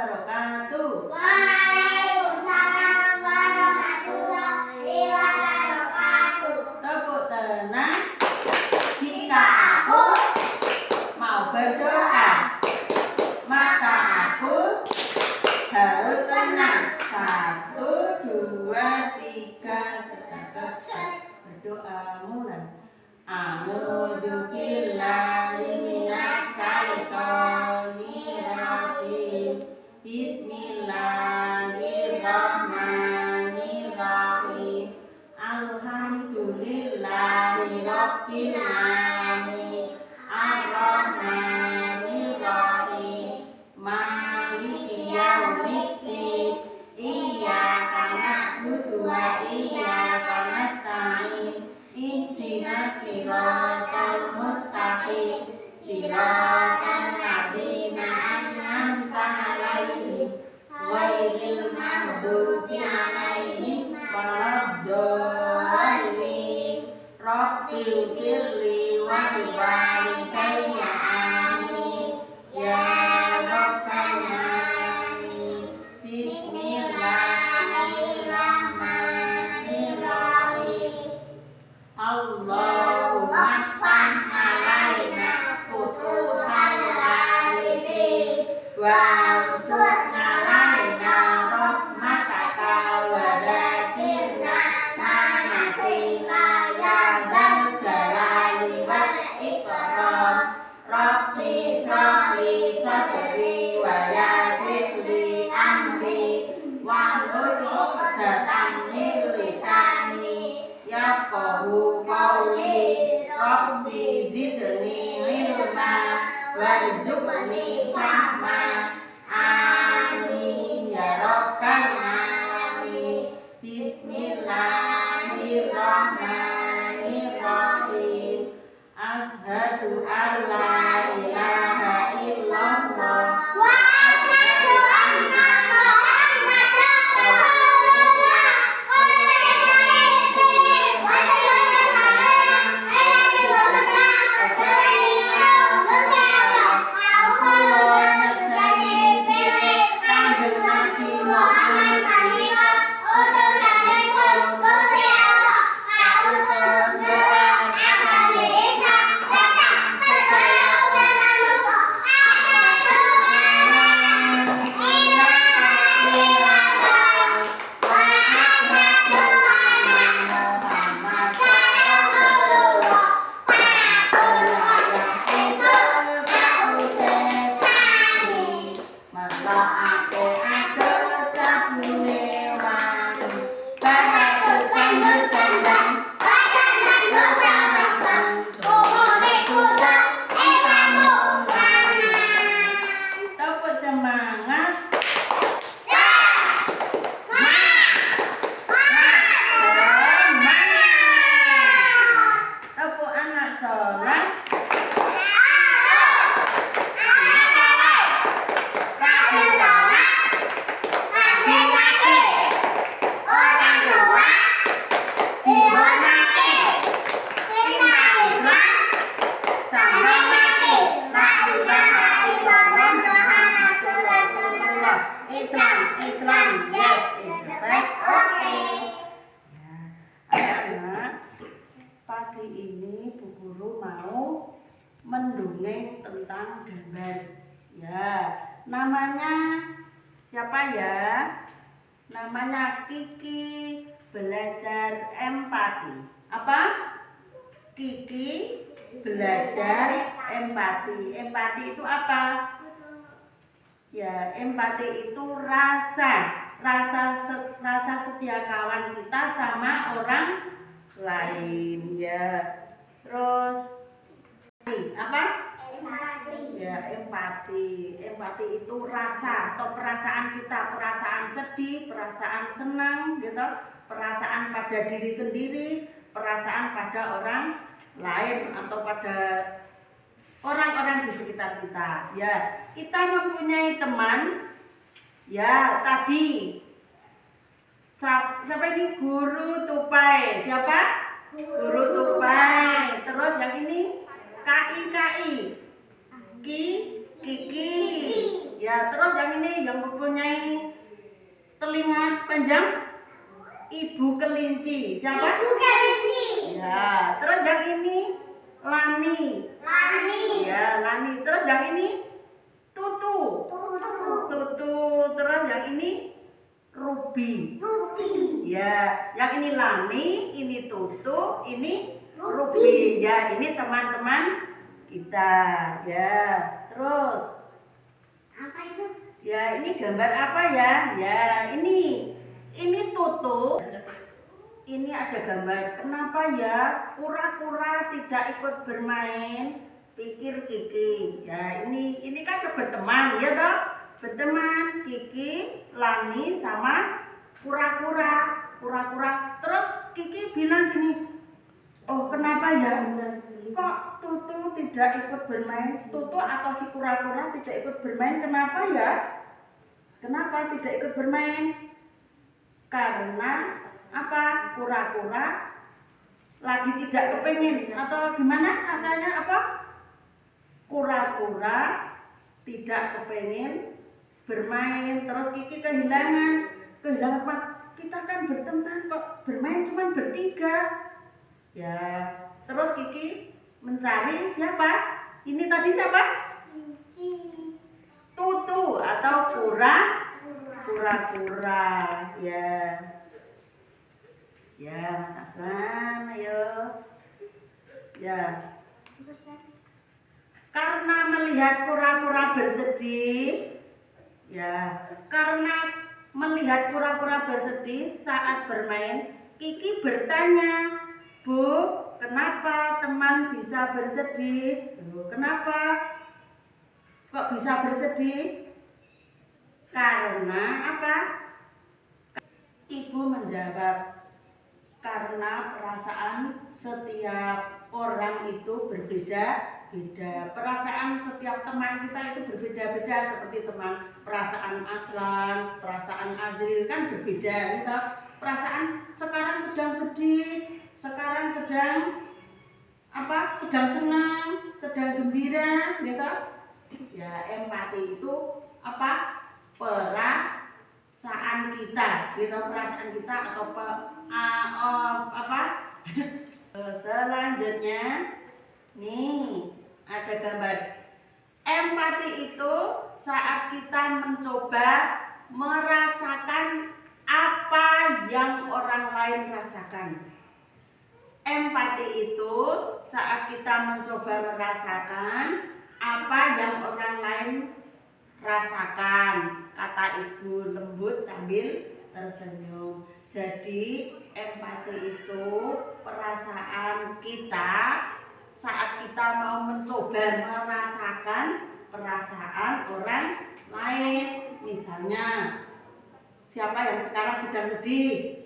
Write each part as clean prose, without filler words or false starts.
wabarakatuh. Waalaikumsalam warahmatullahi wabarakatuh. Tepuk tangan jika aku mau berdoa, maka aku harus tenang. 1, 2, 3, berdoa mulai. A'udzu billahi minasy syaithanir rajim. Bismillahirrahmanirrahim. Alhamdulillahi rabbil alamin. Ar-Rahmanir Rahim. Maliki yaumiddin. Iyyaka na'budu wa iyyaka nasta'in. Ihdinas siratal mustaqim. Siratal ladzina an'amta 'alaihim ghairil maghdubi 'alaihim waladdallin. Rabbil firli wa liwalidayya amin. Ya Rabbal alamin. Bismillahirrahmanirrahim. Allahumma ftah alaina futuhal arifin wa ansurna alaina rahmataka wa dzakirna ma nasina ya dzal jalali wal ikram. Rabbi shrahli sadri wa yassir li amri wahlul 'uqdatam min lisani yafqahu qawli. Rabbi zidni ilma warzuqni fahma. Amin ya rabbal alamin. Bismillahirrahmanirrahim. Asyhadu an la ilaha illallah Wa asyhadu anna Muhammadan rasulullah. Islam, yes, is the best. Okay. Anak-anak, pagi ini Bu Guru mau mendongeng tentang gambar. Ya, namanya siapa ya? Namanya Kiki belajar empati. Apa? Kiki belajar empati. Empati itu apa? Ya, empati itu rasa setia kawan kita sama orang lain. Ya, terus apa? Empati. Ya, empati. Empati itu rasa atau perasaan kita, perasaan sedih, perasaan senang, gitu, perasaan pada diri sendiri, perasaan pada orang lain atau pada orang-orang di sekitar kita. Ya, kita mempunyai teman. Ya, tadi siapa ini? Guru tupai. Siapa? Guru tupai. Terus yang ini KI. Kiki. Ya, Ya, terus yang ini yang mempunyai telinga panjang, ibu kelinci. Siapa? Ibu kelinci. Ya, terus yang ini Lani. Lani. Ya, Lani. Terus yang ini Tutu. Tutu. Tutu. Terus yang ini Ruby. Ruby. Ya, yang ini Lani, ini Tutu, ini Ruby. Ruby. Ya, ini teman-teman kita. Ya, terus Apa itu? ya, ini gambar apa ya? Ya, ini Tutu. Ini ada gambar. Kenapa ya kura-kura tidak ikut bermain? Pikir Kiki. Ya, ini kan berteman, ya toh? Berteman Kiki, Lani sama kura-kura. Kura-kura. Terus Kiki bilang gini, "Oh, kenapa ya? Kok Tutu tidak ikut bermain? Tutu atau si kura-kura tidak ikut bermain? Kenapa ya? Kenapa tidak ikut bermain?" Karena apa? Kura-kura lagi tidak kepingin atau gimana rasanya apa? Kura-kura tidak kepingin bermain. Terus Kiki kehilangan apa? Kita kan berteman kok bermain cuma bertiga. Ya, terus Kiki mencari siapa? Ini tadi siapa? Tutu atau kura-kura. Ya. Ya, Mas Aflan, ayo. Ya. Karena melihat kura-kura bersedih, ya, karena melihat kura-kura bersedih saat bermain, Kiki bertanya, "Bu, kenapa teman bisa bersedih? Kenapa kok bisa bersedih?" Karena apa? Ibu menjawab, karena perasaan setiap orang itu berbeda-beda. Perasaan setiap teman kita itu berbeda-beda. Seperti perasaan Aslan, perasaan Azril kan berbeda gitu. Perasaan sekarang sedang sedih, sekarang sedang apa? Sedang senang, sedang gembira gitu. Ya, empati itu apa? Perasaan kita, gitu, perasaan kita atau apa? Selanjutnya, nih ada gambar. Empati itu saat kita mencoba merasakan apa yang orang lain rasakan. Empati itu saat kita mencoba merasakan apa yang orang lain rasakan, kata ibu lembut sambil tersenyum. Jadi empati itu perasaan kita saat kita mau mencoba merasakan perasaan orang lain. Misalnya, siapa yang sekarang sedang sedih?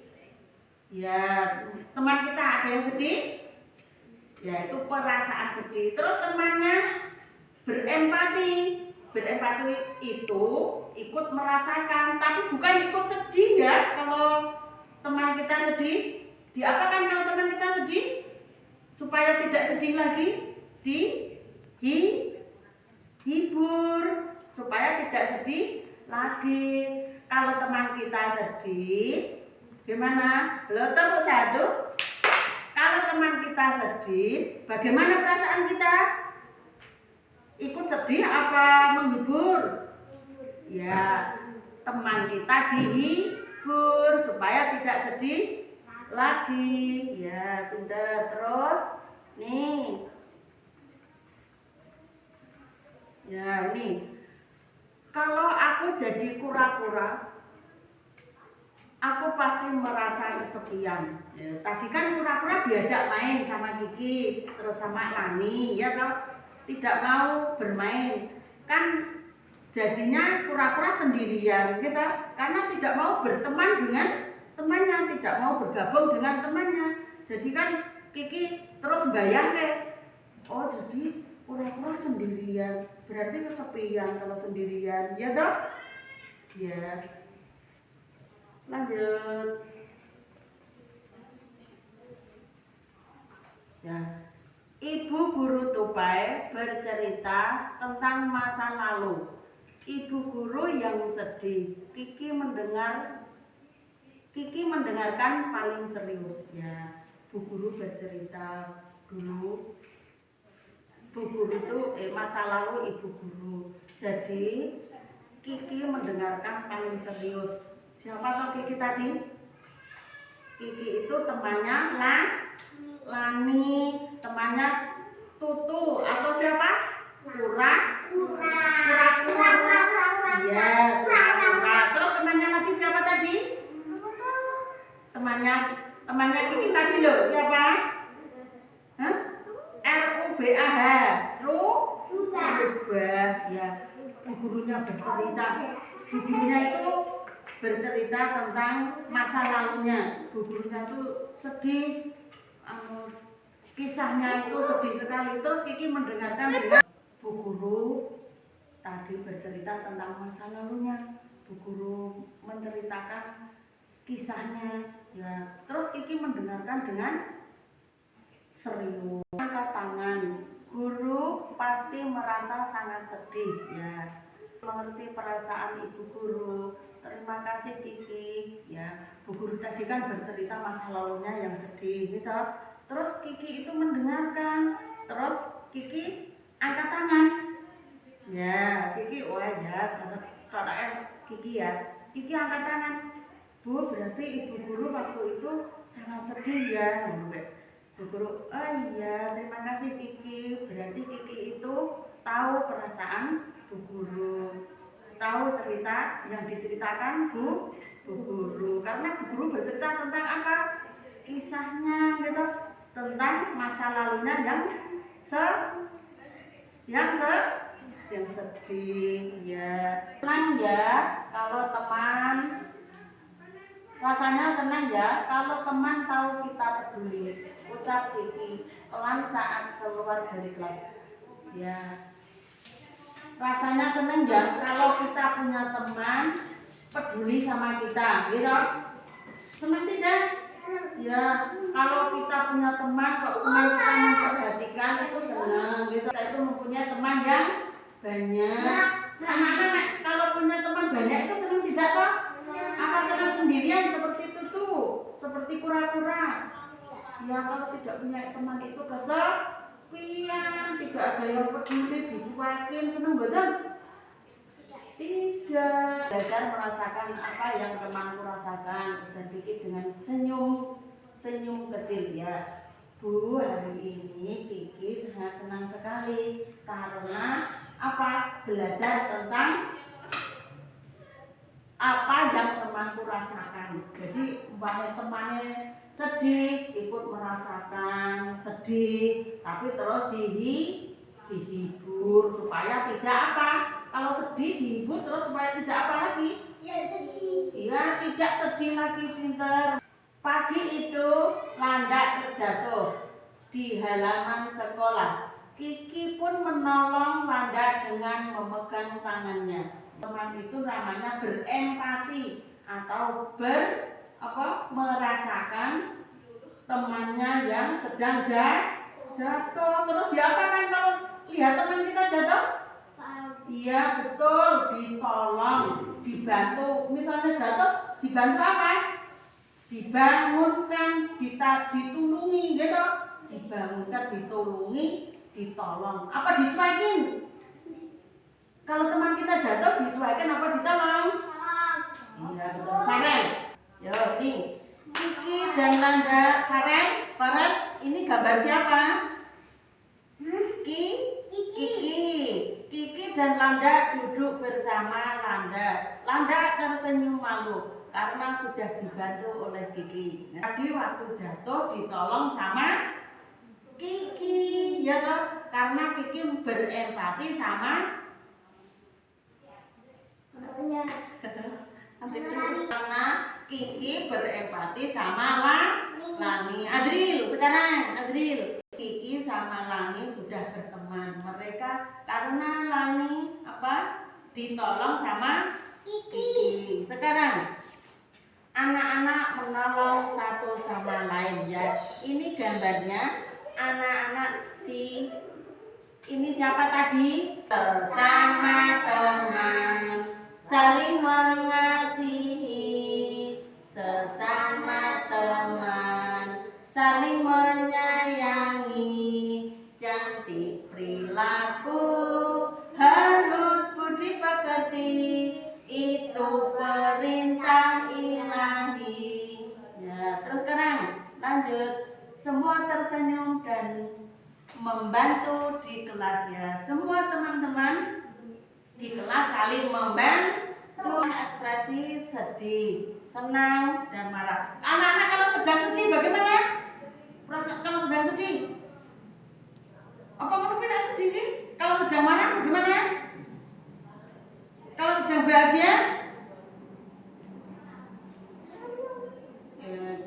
Ya, teman kita ada yang sedih? Ya, itu perasaan sedih. Terus temannya berempati. Berempati itu ikut merasakan, tapi bukan ikut sedih ya. Kalau teman kita sedih, diapakan kalau teman kita sedih? Supaya tidak sedih lagi, dihibur supaya tidak sedih lagi. Kalau teman kita sedih, gimana? Lo tepuk satu. Kalau teman kita sedih, bagaimana perasaan kita? Ikut sedih apa menghibur? Ya, teman kita dihibur supaya tidak sedih lagi. Ya, pintar. Terus nih. Ya, nih. Kalau aku jadi kura-kura, aku pasti merasa kesepian. Ya, tadi kan kura-kura diajak main sama Kiki, terus sama Lani, ya toh? Tidak mau bermain, kan jadinya kura-kura sendirian gitu, karena tidak mau berteman dengan temannya, tidak mau bergabung dengan temannya. Jadi kan Kiki terus bayangke, oh jadi kura-kura sendirian, berarti kesepian kalau sendirian, ya toh? Ya, lanjut. Ya. Ibu guru tupai bercerita tentang masa lalu. Ibu guru yang sedih. Kiki mendengarkan paling serius. Ya, Bu Guru bercerita dulu. Bu Guru itu masa lalu Ibu Guru. Jadi Kiki mendengarkan paling serius. Siapa toh Kiki tadi? Kiki itu temannya Lani, temannya Tutu atau siapa? Kura. Iya, kura-kura. Terus temannya lagi siapa tadi? Temannya Kiki tadi loh, siapa? Hah? Rubah. Rubah. Ya, Bu gurunya bercerita. Bu gurunya itu bercerita tentang masa lalunya. Bu gurunya tuh sedih. Kisahnya itu sedih sekali. Terus Kiki mendengarkan dengan Bu guru tadi bercerita tentang masa lalunya. Bu guru menceritakan kisahnya. Ya, terus Kiki mendengarkan dengan serius. Angkat tangan. Guru pasti merasa sangat sedih. Ya, mengerti perasaan ibu guru. Terima kasih Kiki. Ya, Bu guru tadi kan bercerita masa lalunya yang sedih, gitu. Terus Kiki itu mendengarkan. Terus Kiki angkat tangan. Ya, Kiki, wah ya, karena Kiki ya. Kiki angkat tangan. Bu, berarti ibu guru waktu itu sangat sedih ya. Bu guru, oh iya, terima kasih Kiki. Berarti Kiki itu tahu perasaan Bu guru, tahu cerita yang diceritakan Bu guru. Karena Bu guru bercerita tentang apa? Kisahnya gitu, tentang masa lalunya yang sedih ya. Senang ya kalau teman, rasanya senang ya kalau teman tahu kita peduli. Ucap Kiki pelan saat keluar dari kelas. Ya, rasanya senang ya kalau kita punya teman peduli sama kita, gitu. Senang tidak? Ya, kalau kita punya teman kok teman kita memperhatikan itu senang, gitu. Kita itu mempunyai teman yang banyak. Anak-anak kalau punya teman banyak itu senang tidak toh? Apa senang sendirian seperti itu tuh? Seperti kura-kura. Ya, kalau tidak punya teman itu kesepian, tidak ada yang peduli, dicuekin, senang betul? Tidak. Belajar merasakan apa yang temanku rasakan. Dan Kiki dengan senyum kecil ya. Bu, hari ini Kiki sangat senang sekali karena apa? Belajar tentang apa yang temanku rasakan. Jadi temannya sedih, ikut merasakan sedih, tapi terus dihibur supaya tidak apa? Kalau sedih dihibur terus supaya tidak apa lagi? Iya, tidak sedih lagi, pintar. Pagi itu landak terjatuh di halaman sekolah. Kiki pun menolong Landa dengan memegang tangannya. Teman itu namanya berempati atau merasakan temannya yang sedang jatuh. Terus diapakan kalau lihat teman kita jatuh? Iya betul, ditolong, dibantu. Misalnya jatuh, dibantu apa? Dibangunkan, ditulungi, gitu. Dibangunkan, ditulungi, ditolong. Apa dicuekin? Kalau teman kita jatuh, dicuekin apa ditolong? Iya betul. Farel, yo ini Kiki dan Landa. Farel, ini gambar siapa? Kiki dan Landa duduk bersama Landa. Landa tersenyum malu karena sudah dibantu oleh Kiki. Tadi waktu jatuh ditolong sama Kiki, ya toh? Karena Kiki berempati sama karena Kiki berempati sama Lani. Azril, sekarang Azril. Kiki sama Lani sudah berteman. Mereka karena Lani ditolong sama Kiki. Sekarang anak-anak menolong satu sama lain ya. Ini gambarnya anak-anak ini siapa tadi? Bersama teman. membantu di kelas ya. Semua teman-teman di kelas saling membantu. Ekspresi sedih, senang, dan marah. Anak-anak kalau sedang sedih bagaimana? Kalau sedang sedih, apa mungkin tidak sedih? Kalau sedang marah bagaimana? Kalau sedang bahagia?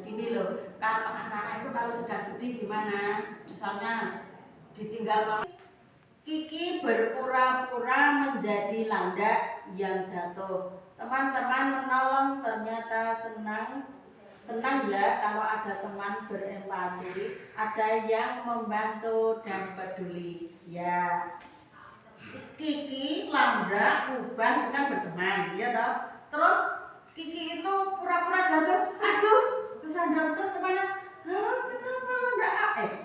Gini loh, kalau anak-anak itu kalau sedang sedih gimana? Misalnya ditinggal mama. Kiki berpura-pura menjadi landak yang jatuh. Teman-teman menolong ternyata senang ya kalau ada teman berempati, ada yang membantu dan peduli. Ya, Kiki, Lambda, Uban kan berteman, ya toh. Terus Kiki itu pura-pura jatuh. Aduh, terus dokter temannya,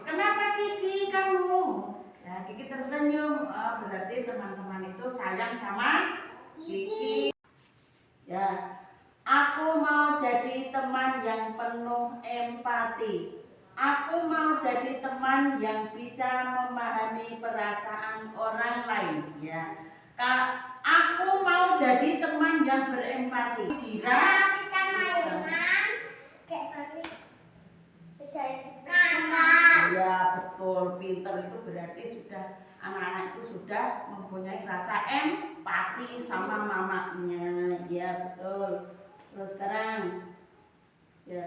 kenapa Kiki kamu? Ya, Kiki tersenyum, berarti teman-teman itu sayang sama Kiki. Ya, aku mau jadi teman yang penuh empati. Aku mau jadi teman yang bisa memahami perasaan orang lain. Ya, aku mau jadi teman yang berempati. Kira Kita mainan, kayak tadi. ya betul, pinter itu berarti sudah anak-anak itu sudah mempunyai rasa empati sama mamanya. Ya betul. Terus sekarang ya,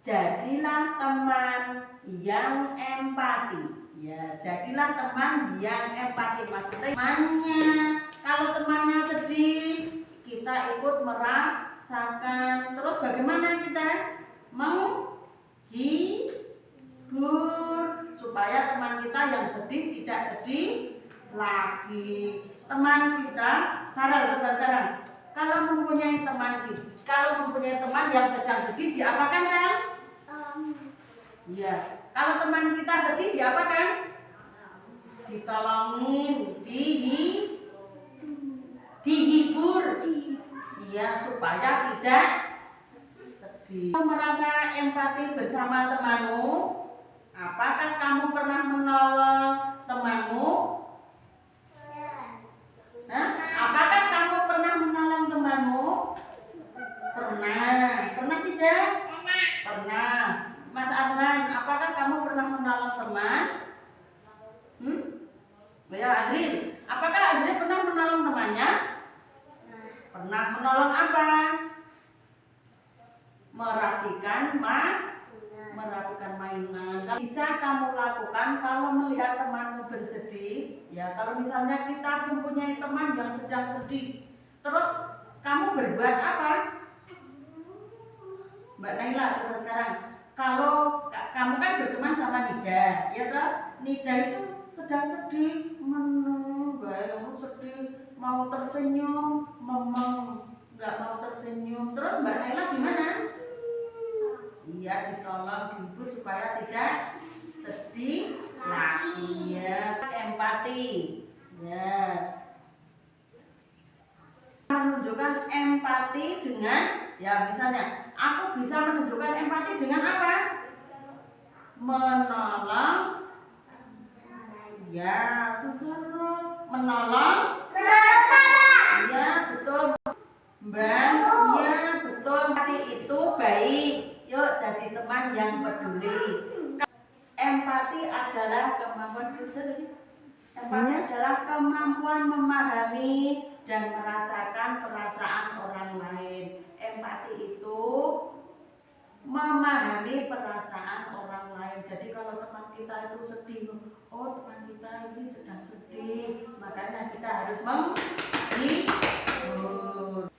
jadilah teman yang empati. Ya, jadilah teman yang empati. Maksudnya temannya, kalau temannya sedih, kita ikut merasakan. Terus bagaimana kita menghibur supaya teman kita yang sedih tidak sedih lagi. Teman kita, sekarang kalau mempunyai teman yang sedang sedih, diapakan kan? Iya. Kalau teman kita sedih, diapakan? Ditolongin, dihibur. Iya, supaya tidak sedih. Kamu merasa empati bersama temanmu? Apakah kamu pernah menolong temanmu? Apakah kamu pernah menolong temanmu? Pernah tidak? Pernah. Mas Azran, apakah kamu pernah menolong teman? Ya, Azrin, apakah Azrin pernah menolong temannya? Pernah. Menolong apa? Merapikan mainan. Bisa kamu lakukan kalau melihat temanmu bersedih. Ya, kalau misalnya kita mempunyai teman yang sedang sedih, terus kamu berbuat apa? Mbak Naila, terus sekarang, kalau kamu kan berteman sama Nida, ya toh? Nida itu sedang sedih, sedih, mau tersenyum, nggak mau tersenyum. Terus Mbak Naila gimana? Iya, ditolong, dihibur supaya tidak sedih lagi. Ya, empati. Ya, menunjukkan empati dengan, ya misalnya aku bisa menunjukkan empati dengan apa? Menolong. Ya, sesuatu menolong. Iya, betul. Mbak, iya betul. Empati itu baik. Yuk jadi teman yang peduli. Empati adalah kemampuan memahami dan merasakan perasaan orang lain. Empati itu memahami perasaan orang lain. Jadi kalau teman kita itu sedih, oh teman kita ini sedang sedih, makanya kita harus menghibur.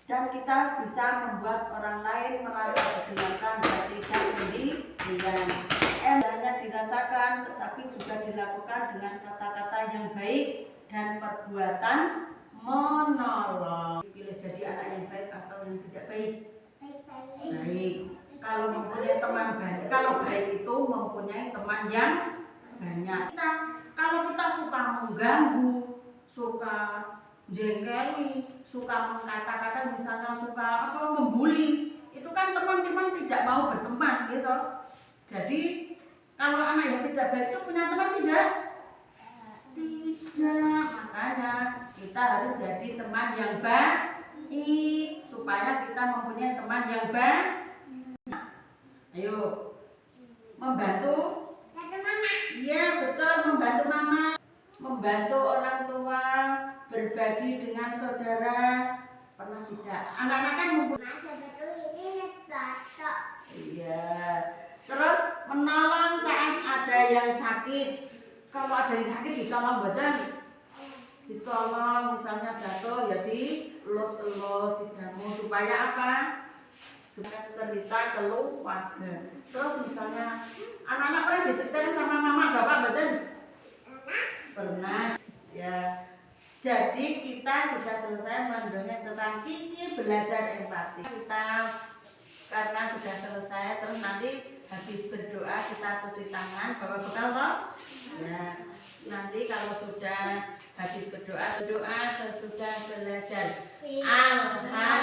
Dan kita bisa membuat orang lain merasa didengarkan dan tidak sendirian. Hanya dirasakan, tetapi juga dilakukan dengan kata-kata yang baik dan perbuatan menolong. Pilih jadi anak yang baik atau yang tidak baik? Baik. Kalau mempunyai teman baik, kalau baik itu mempunyai teman yang banyak. Kalau kita suka mengganggu, suka jengkeli, suka mengkata-kata, misalnya suka membuli, itu kan teman-teman tidak mau berteman gitu. Jadi kalau anak yang tidak baik itu punya teman tidak? Tidak, makanya kita harus jadi teman yang baik supaya kita mempunyai teman yang baik. Ayo, membantu. Iya betul, membantu mama, membantu orang tua, berbagi dengan saudara. Pernah tidak? Anak-anak kan iya. Terus menolong saat ada yang sakit. Kalau ada yang sakit ditolong badan. Ditolong, misalnya jatuh ya dielus-elus, dijamu supaya apa? Supaya cerita keluarga. Terus misalnya anak-anak pernah diceritain sama mama bapak badan? Pernah. Ya. Jadi kita sudah selesai mendongeng tentang Kiki belajar empati. Kita karena sudah selesai, terus nanti habis berdoa kita cuci tangan, bawa bekal toh? Ya. Nanti kalau sudah habis berdoa sesudah belajar. Alhamdulillah.